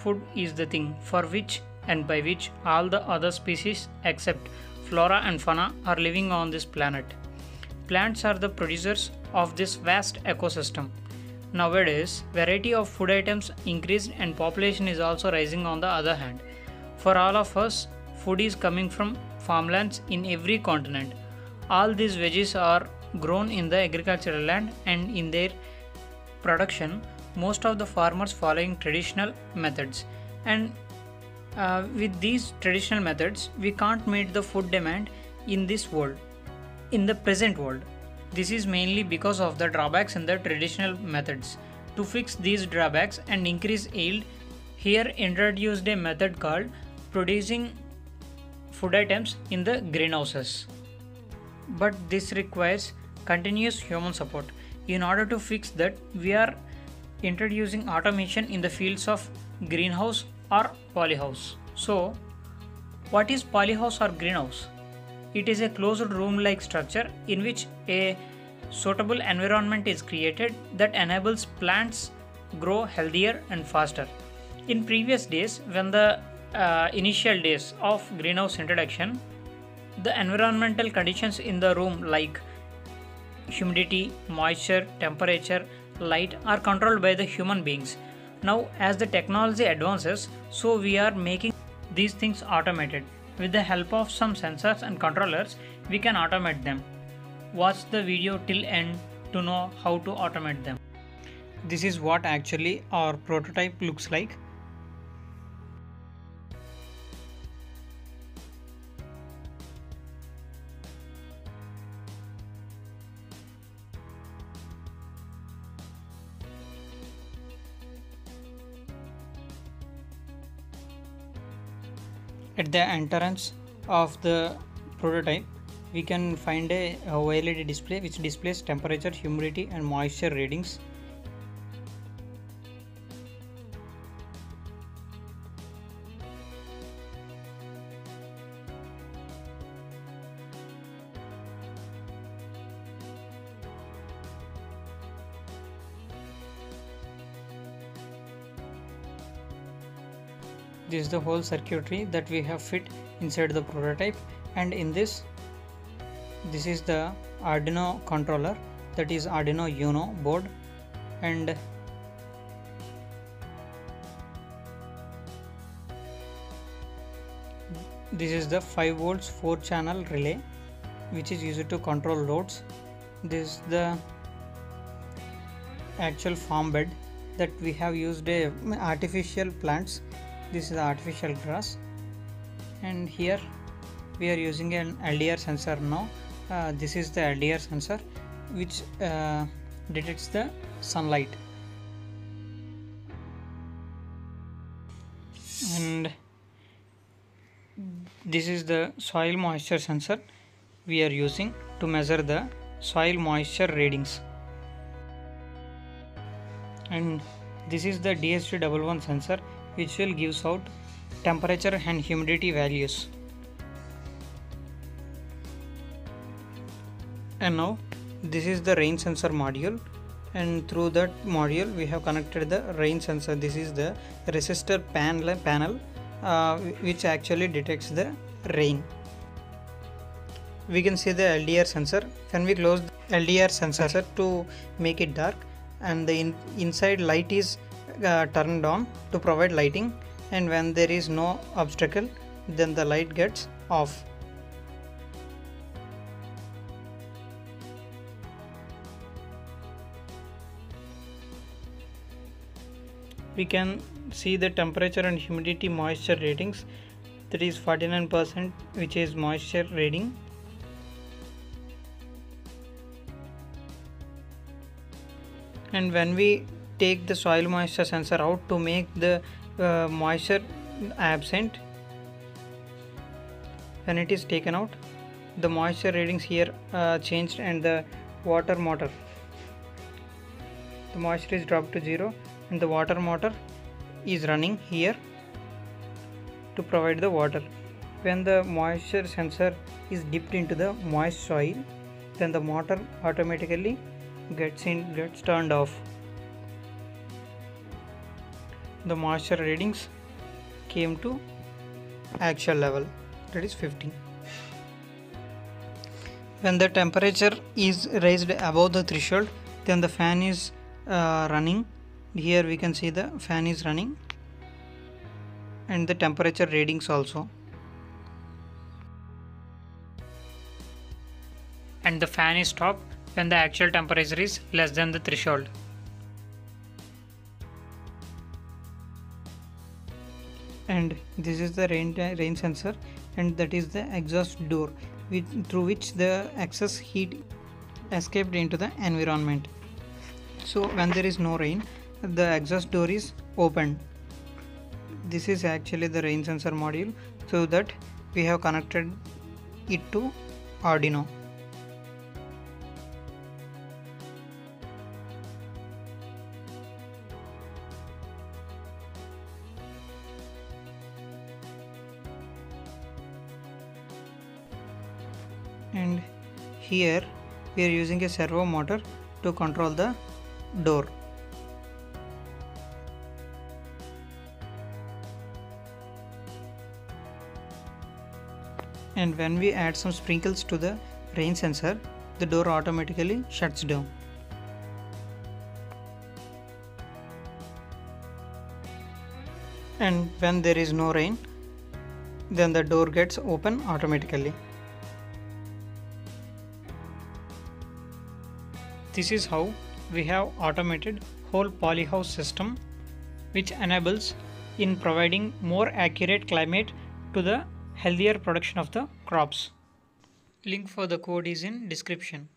food is the thing for which and by which all the other species except flora and fauna are living on this planet. Plants are the producers of this vast ecosystem. Nowadays, variety of food items increased and population is also rising on the other hand. For all of us, food is coming from farmlands in every continent. All these veggies are grown in the agricultural land and in their production, most of the farmers following traditional methods. And with these traditional methods, we can't meet the food demand in this world, in the present world. This is mainly because of the drawbacks in the traditional methods. To fix these drawbacks and increase yield, here introduced a method called producing food items in the greenhouses. But this requires continuous human support. In order to fix that, we are introducing automation in the fields of greenhouse or polyhouse. So, what is polyhouse or greenhouse? It is a closed room like structure in which a suitable environment is created that enables plants grow healthier and faster. In previous days, when the initial days of greenhouse introduction, the environmental conditions in the room like humidity, moisture, temperature, light are controlled by the human beings. Now as the technology advances, so we are making these things automated. With the help of some sensors and controllers, we can automate them. Watch the video till end to know how to automate them. This is what actually our prototype looks like. At the entrance of the prototype, we can find a OLED display which displays temperature, humidity and moisture readings. This is the whole circuitry that we have fit inside the prototype, and in this is the Arduino controller, that is Arduino Uno board, and this is the 5 volts 4 channel relay which is used to control loads. This is the actual farm bed that we have used artificial plants. This is the artificial grass, and here we are using an LDR sensor now. This is the LDR sensor which detects the sunlight, and this is the soil moisture sensor we are using to measure the soil moisture readings, and this is the DHT11 sensor which will gives out temperature and humidity values. And now this is the rain sensor module, and through that module we have connected the rain sensor. This is the resistor panel which actually detects the rain. We can see the LDR sensor. When we close the LDR sensor to make it dark, and the inside light is turned on to provide lighting, and when there is no obstacle, then the light gets off. We can see the temperature and humidity moisture ratings. That is 49%, which is moisture reading. And when we take the soil moisture sensor out to make the moisture absent, when it is taken out, the moisture readings here changed, and the water motor, the moisture is dropped to 0, and the water motor is running here to provide the water. When the moisture sensor is dipped into the moist soil, then the motor automatically gets turned off. the moisture readings came to actual level, that is 50. When the temperature is raised above the threshold, then the fan is running. Here we can see the fan is running and the temperature readings also. And the fan is stopped when the actual temperature is less than the threshold. And this is the rain sensor, and that is the exhaust door through which the excess heat escaped into the environment. So when there is no rain, the exhaust door is opened. This is actually the rain sensor module, so that we have connected it to Arduino. And here we are using a servo motor to control the door. And when we add some sprinkles to the rain sensor, the door automatically shuts down. And when there is no rain, then the door gets open automatically. This is how we have automated whole polyhouse system, which enables in providing more accurate climate to the healthier production of the crops. Link for the code is in description.